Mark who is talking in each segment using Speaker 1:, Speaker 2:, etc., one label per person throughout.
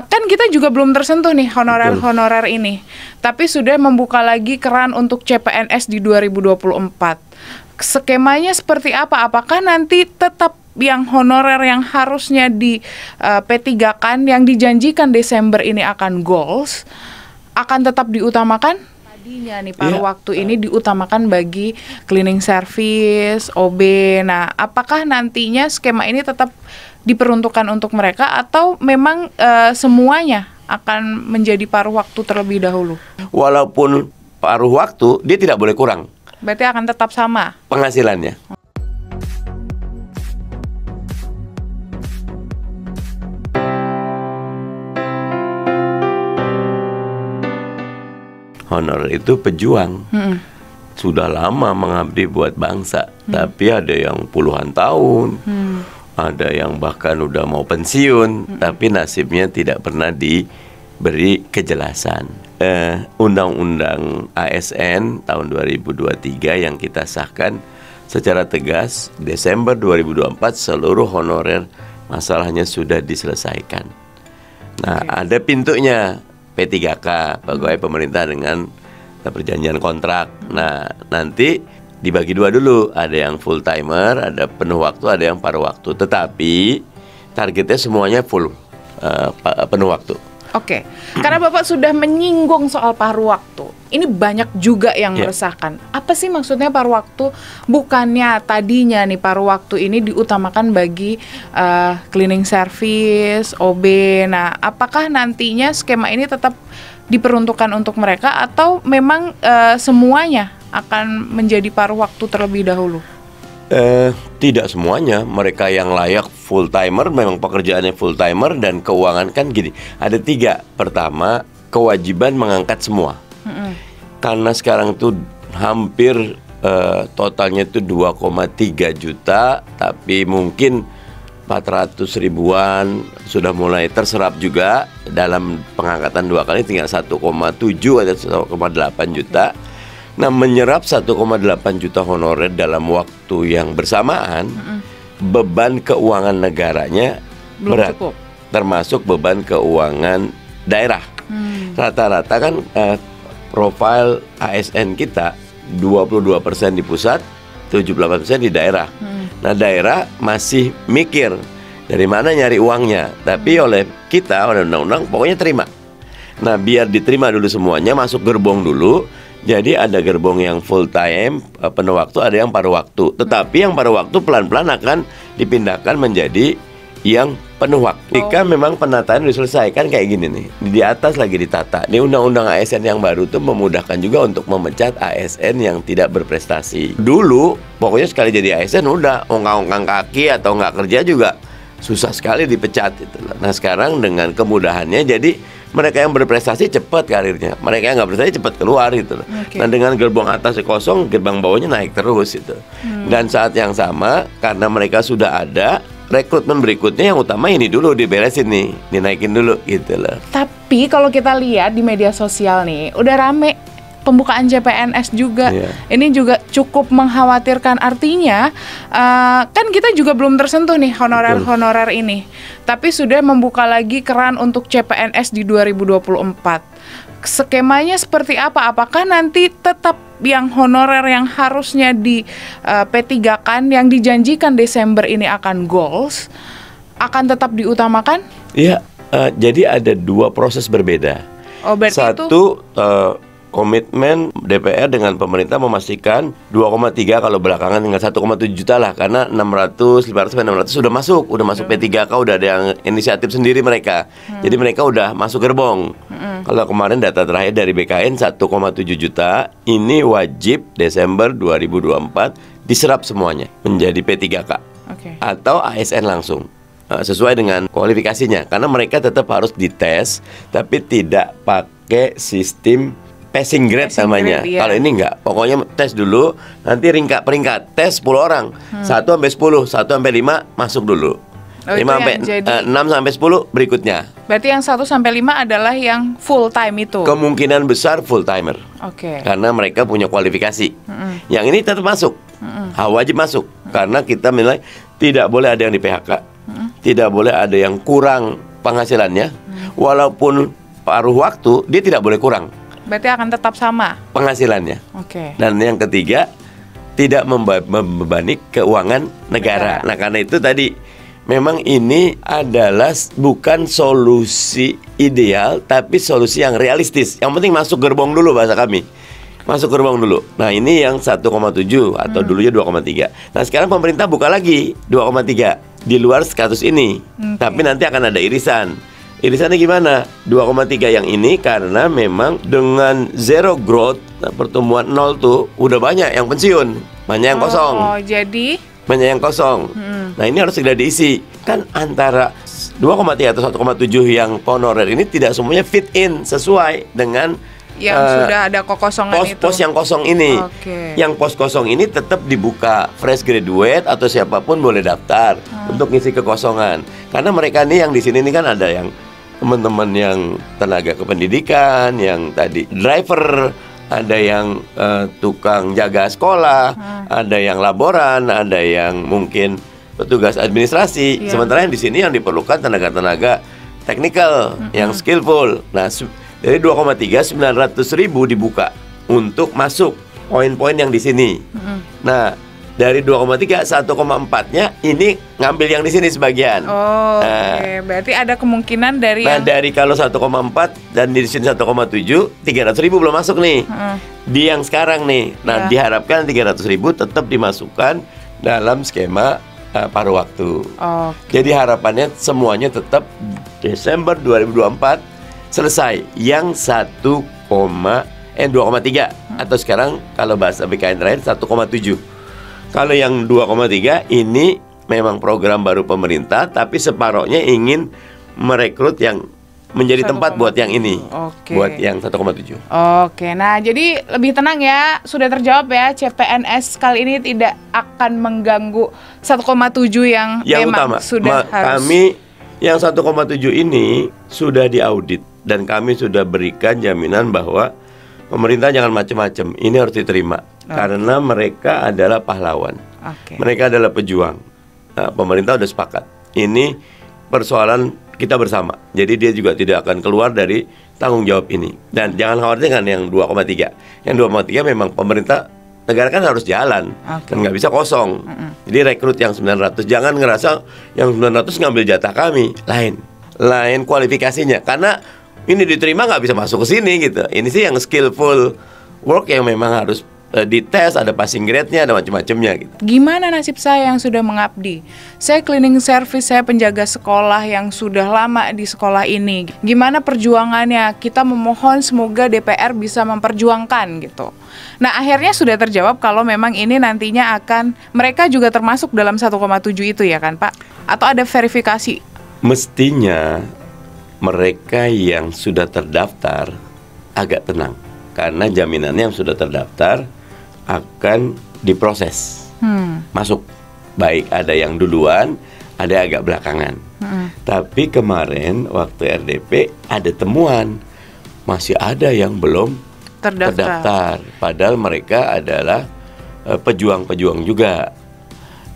Speaker 1: kan kita juga belum tersentuh nih honorer-honorer ini, tapi sudah membuka lagi keran untuk CPNS di 2024. Skemanya seperti apa? Apakah nanti tetap yang honorer yang harusnya di P3K-kan yang dijanjikan Desember ini akan goals akan tetap diutamakan? Tadinya nih paruh waktu ini diutamakan bagi cleaning service, OB. Nah, apakah nantinya skema ini tetap diperuntukkan untuk mereka atau memang semuanya akan menjadi paruh waktu terlebih dahulu?
Speaker 2: Walaupun paruh waktu, dia tidak boleh kurang.
Speaker 1: Berarti akan tetap sama
Speaker 2: penghasilannya. Honorer itu pejuang. Sudah lama mengabdi buat bangsa, tapi ada yang puluhan tahun, ada yang bahkan udah mau pensiun, tapi nasibnya tidak pernah diberi kejelasan. Undang-undang ASN tahun 2023 yang kita sahkan secara tegas Desember 2024 seluruh honorer masalahnya sudah diselesaikan. Nah, ada pintunya P3K, pegawai pemerintah dengan perjanjian kontrak. Nah, nanti dibagi dua dulu, ada yang full timer, ada penuh waktu, ada yang paruh waktu. Tetapi targetnya semuanya full penuh waktu.
Speaker 1: Oke, karena Bapak sudah menyinggung soal paruh waktu. Ini banyak juga yang meresahkan. Apa sih maksudnya paruh waktu? Bukannya tadinya nih paruh waktu ini diutamakan bagi cleaning service, OB. Nah, apakah nantinya skema ini tetap diperuntukkan untuk mereka atau memang semuanya akan menjadi paruh waktu terlebih dahulu?
Speaker 2: Tidak semuanya. Mereka yang layak full timer memang pekerjaannya full timer, dan keuangan kan gini, ada 3. Pertama, kewajiban mengangkat semua. Karena sekarang tuh hampir totalnya itu 2,3 juta, tapi mungkin 400 ribuan sudah mulai terserap juga dalam pengangkatan 2 kali, tinggal 1,7 atau 1,8 juta. Nah, menyerap 1,8 juta honorer dalam waktu yang bersamaan, beban keuangan negaranya
Speaker 1: belum
Speaker 2: berat,
Speaker 1: cukup. Termasuk
Speaker 2: beban keuangan daerah. Rata-rata kan profil ASN kita 22% di pusat, 78% di daerah. Nah, daerah masih mikir dari mana nyari uangnya, tapi oleh kita, oleh undang-undang, pokoknya terima. Nah, biar diterima dulu semuanya, masuk gerbong dulu. Jadi ada gerbong yang full time, penuh waktu, ada yang paruh waktu. Tetapi yang paruh waktu pelan-pelan akan dipindahkan menjadi yang penuh waktu. Jika memang penataan diselesaikan kayak gini nih, di atas lagi ditata. Ini undang-undang ASN yang baru tuh memudahkan juga untuk memecat ASN yang tidak berprestasi. Dulu pokoknya sekali jadi ASN udah ongkang-ongkang kaki atau nggak kerja juga susah sekali dipecat itu. Nah, sekarang dengan kemudahannya jadi mereka yang berprestasi cepat karirnya, mereka yang nggak berprestasi cepat keluar gitu. Nah, dengan gerbong atasnya kosong, gerbang bawahnya naik terus itu. Dan saat yang sama, karena mereka sudah ada, rekrutmen berikutnya yang utama ini dulu diberesin nih, dinaikin dulu gitu loh.
Speaker 1: Tapi kalau kita lihat di media sosial nih, udah rame pembukaan CPNS juga. Ini juga cukup mengkhawatirkan. Artinya kan kita juga belum tersentuh nih honorer-honorer ini, tapi sudah membuka lagi keran untuk CPNS di 2024. Skemanya seperti apa? Apakah nanti tetap yang honorer yang harusnya di P3K-kan yang dijanjikan Desember ini akan goals akan tetap diutamakan?
Speaker 2: Iya, jadi ada 2 proses berbeda. Satu, komitmen DPR dengan pemerintah memastikan 2,3, kalau belakangan tinggal 1,7 juta lah, karena 500 sudah masuk P3K, udah ada yang inisiatif sendiri mereka. Jadi mereka udah masuk gerbong. Kalau kemarin data terakhir dari BKN 1,7 juta, ini wajib Desember 2024 diserap semuanya menjadi P3K atau ASN langsung. Sesuai dengan kualifikasinya, karena mereka tetap harus dites, tapi tidak pakai sistem passing grade namanya. Kalau ini enggak, pokoknya tes dulu, nanti peringkat tes 10 orang, 1 sampai 10, 1 sampai 5 masuk dulu. 5 sampai 6 sampai 10 berikutnya.
Speaker 1: Berarti yang 1 sampai 5 adalah yang full time itu.
Speaker 2: Kemungkinan besar full timer. Karena mereka punya kualifikasi. Yang ini tetap masuk. Wajib masuk. Karena kita menilai tidak boleh ada yang di PHK. Tidak boleh ada yang kurang penghasilannya, walaupun paruh waktu dia tidak boleh kurang
Speaker 1: Berarti akan tetap sama
Speaker 2: penghasilannya.
Speaker 1: Oke.
Speaker 2: Dan yang ketiga, tidak membebani keuangan negara. Nah, karena itu tadi memang ini adalah bukan solusi ideal, tapi solusi yang realistis. Yang penting masuk gerbong dulu, bahasa kami. Masuk gerbong dulu. Nah, ini yang 1,7 atau dulunya 2,3. Nah, sekarang pemerintah buka lagi 2,3 di luar status ini. Tapi nanti akan ada irisan. Irisannya gimana? 2,3 yang ini karena memang dengan zero growth, pertumbuhan nol tuh udah banyak yang pensiun, banyak yang kosong.
Speaker 1: Oh, jadi
Speaker 2: Banyak yang kosong. Nah, ini harus segera diisi. Kan antara 2,3 atau 1,7 yang honorer ini tidak semuanya fit in sesuai dengan
Speaker 1: yang sudah ada kekosongan itu.
Speaker 2: Pos-pos yang kosong ini. Yang pos kosong ini tetap dibuka. Fresh graduate atau siapapun boleh daftar untuk ngisi kekosongan. Karena mereka nih yang di sini nih kan ada yang teman-teman yang tenaga kependidikan, yang tadi driver, ada yang tukang jaga sekolah, ada yang laboran, ada yang mungkin petugas administrasi. Sementara yang di sini yang diperlukan tenaga-tenaga teknikal yang skillful. Nah, dari 2,3 900.000 dibuka untuk masuk poin-poin yang di sini. Nah, dari 2,3 1,4-nya ini ngambil yang di sini sebagian.
Speaker 1: Oke. Berarti ada kemungkinan dari
Speaker 2: dari kalau 1,4 dan di sini 1,7, 300.000 belum masuk nih. Di yang sekarang nih. Nah, diharapkan 300.000 tetap dimasukkan dalam skema paruh waktu. Jadi harapannya semuanya tetap Desember 2024 selesai. Yang 2,3 atau sekarang kalau bahasa BKN terakhir 1,7. Kalau yang 2,3 ini memang program baru pemerintah, tapi separohnya ingin merekrut yang menjadi tempat buat yang ini, buat yang 1,7.
Speaker 1: Oke, nah jadi lebih tenang ya, sudah terjawab ya, CPNS kali ini tidak akan mengganggu 1,7 yang memang
Speaker 2: utama,
Speaker 1: sudah harus.
Speaker 2: Kami yang 1,7 ini sudah diaudit dan kami sudah berikan jaminan bahwa pemerintah jangan macam-macam, ini harus diterima. Karena mereka adalah pahlawan, mereka adalah pejuang. Nah, pemerintah sudah sepakat. Ini persoalan kita bersama. Jadi dia juga tidak akan keluar dari tanggung jawab ini. Dan jangan khawatir kan yang 2,3. Yang 2,3 memang pemerintah negara kan harus jalan, dan nggak bisa kosong. Jadi rekrut yang 900. Jangan ngerasa yang 900 ngambil jatah kami. Lain kualifikasinya. Karena ini diterima nggak bisa masuk ke sini gitu. Ini sih yang skillful work yang memang harus dites, ada passing grade-nya, ada macam-macamnya gitu.
Speaker 1: Gimana nasib saya yang sudah mengabdi? Saya cleaning service, saya penjaga sekolah yang sudah lama di sekolah ini. Gimana perjuangannya? Kita memohon semoga DPR bisa memperjuangkan gitu. Nah, akhirnya sudah terjawab kalau memang ini nantinya akan, mereka juga termasuk dalam 1,7 itu ya kan Pak? Atau ada verifikasi?
Speaker 2: Mestinya mereka yang sudah terdaftar agak tenang. Karena jaminannya yang sudah terdaftar akan diproses masuk. Baik ada yang duluan, ada yang agak belakangan. Tapi kemarin waktu RDP ada temuan, masih ada yang belum terdaftar. Padahal mereka adalah pejuang-pejuang juga.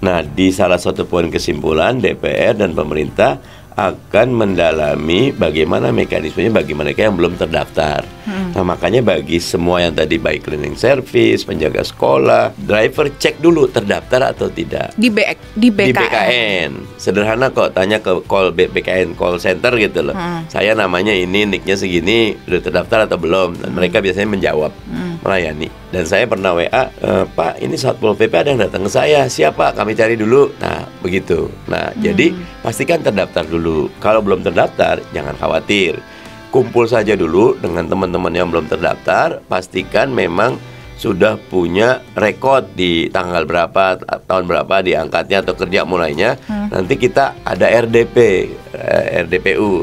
Speaker 2: Nah, di salah satu poin kesimpulan DPR dan pemerintah akan mendalami bagaimana mekanismenya bagi mereka yang belum terdaftar. Nah, makanya bagi semua yang tadi baik cleaning service, penjaga sekolah, driver, cek dulu terdaftar atau tidak
Speaker 1: di
Speaker 2: BKN. Sederhana kok, tanya ke BKN call center gitu loh. Saya namanya ini, nicknya segini, udah terdaftar atau belum? Dan mereka biasanya menjawab, melayani. Dan saya pernah WA, Pak, ini Satpol PP ada yang datang ke saya. Siapa? Kami cari dulu. Nah, begitu. Nah, jadi pastikan terdaftar dulu. Kalau belum terdaftar, jangan khawatir. Kumpul saja dulu dengan teman-teman yang belum terdaftar. Pastikan memang sudah punya rekod di tanggal berapa, tahun berapa diangkatnya atau kerja mulainya. Nanti kita ada RDPU,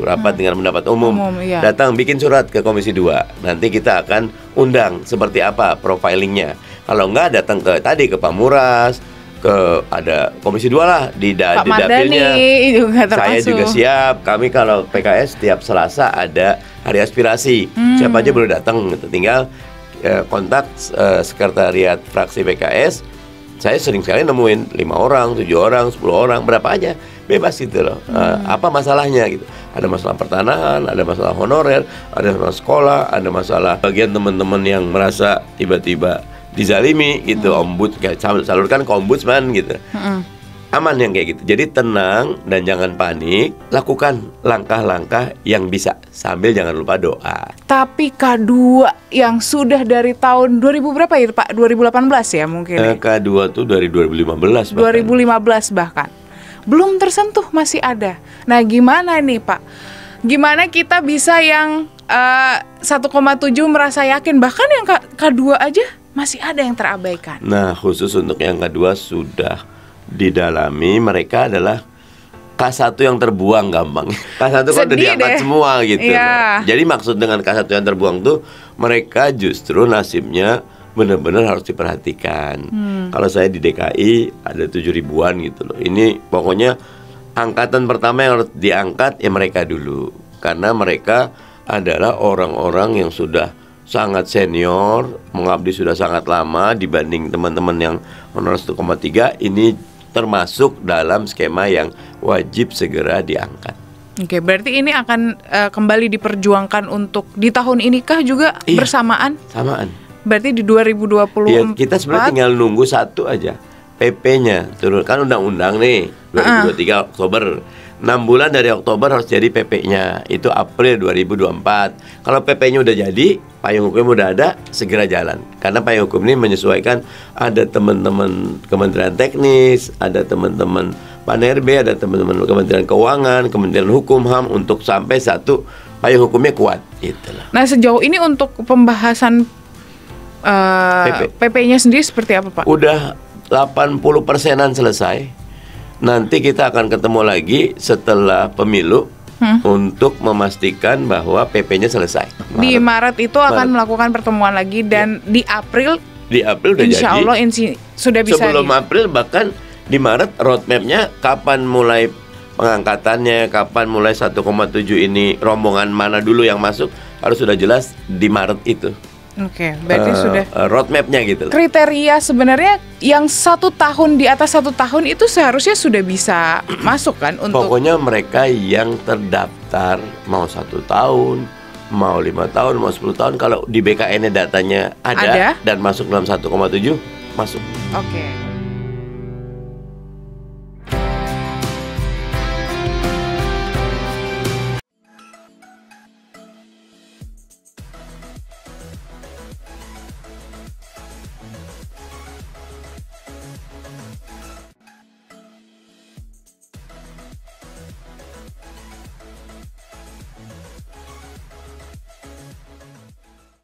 Speaker 2: rapat dengan pendapat umum. Datang bikin surat ke Komisi 2. Nanti kita akan undang seperti apa profilingnya. Kalau enggak, datang ke Pak Muras, ada Komisi 2 lah di dapilnya. Saya juga siap. Kami kalau PKS setiap Selasa ada hari aspirasi. Siapa aja boleh datang gitu. Tinggal kontak sekretariat fraksi PKS. Saya sering sekali nemuin 5 orang, 7 orang, 10 orang, berapa aja, bebas gitu loh. Apa masalahnya gitu. ada masalah pertanahan, ada masalah honorer, ada masalah sekolah, ada masalah bagian teman-teman yang merasa tiba-tiba dizalimi gitu, kayak salurkan ke ombudsman gitu. Aman yang kayak gitu. Jadi tenang dan jangan panik, lakukan langkah-langkah yang bisa sambil jangan lupa doa.
Speaker 1: Tapi K2 yang sudah dari tahun 2000 berapa ya Pak? 2018 ya mungkin.
Speaker 2: K2 tuh dari 2015 bahkan.
Speaker 1: 2015 bahkan. Belum tersentuh, masih ada. Nah, gimana nih Pak? Gimana kita bisa yang 1,7 merasa yakin, bahkan yang K2 aja masih ada yang terabaikan.
Speaker 2: Nah, khusus untuk yang K2 sudah didalami, mereka adalah K1 yang terbuang gampang. K1 kan udah diangkat semua gitu. Jadi maksud dengan K1 yang terbuang tuh, mereka justru nasibnya benar-benar harus diperhatikan. Kalau saya di DKI ada 7 ribuan gitu loh. Ini pokoknya angkatan pertama yang harus diangkat ya mereka dulu. Karena mereka adalah orang-orang yang sudah sangat senior, mengabdi sudah sangat lama dibanding teman-teman yang honor 1,3. Ini termasuk dalam skema yang wajib segera diangkat.
Speaker 1: Oke, berarti ini akan kembali diperjuangkan untuk di tahun ini kah juga bersamaan?
Speaker 2: Samaan.
Speaker 1: Berarti di 2024.
Speaker 2: Ya, kita sebenarnya tinggal nunggu satu aja, PP-nya turun. Kan undang-undang nih 2023 Oktober. 6 bulan dari Oktober harus jadi PP-nya. Itu April 2024. Kalau PP-nya udah jadi, payung hukum udah ada, segera jalan. Karena payung hukum ini menyesuaikan, ada teman-teman Kementerian Teknis, ada teman-teman PANRB, ada teman-teman Kementerian Keuangan, Kementerian Hukum HAM, untuk sampai satu payung hukumnya kuat. Itulah.
Speaker 1: Nah, sejauh ini untuk pembahasan PP-nya sendiri seperti apa Pak?
Speaker 2: Udah 80%-an selesai. Nanti kita akan ketemu lagi setelah pemilu untuk memastikan bahwa PP-nya selesai.
Speaker 1: Di Maret itu akan melakukan pertemuan lagi dan di April
Speaker 2: udah
Speaker 1: insya
Speaker 2: jadi.
Speaker 1: Allah sudah bisa.
Speaker 2: Sebelum April bahkan di Maret roadmap-nya kapan mulai pengangkatannya, kapan mulai 1,7 ini, rombongan mana dulu yang masuk, harus sudah jelas di Maret itu.
Speaker 1: Oke, berarti sudah
Speaker 2: roadmap-nya gitu.
Speaker 1: Kriteria sebenarnya yang 1 tahun, di atas 1 tahun itu seharusnya sudah bisa masuk kan untuk.
Speaker 2: Pokoknya mereka yang terdaftar mau 1 tahun, mau 5 tahun, mau 10 tahun, kalau di BKN-nya datanya ada dan masuk dalam 1,7 masuk.
Speaker 1: Oke.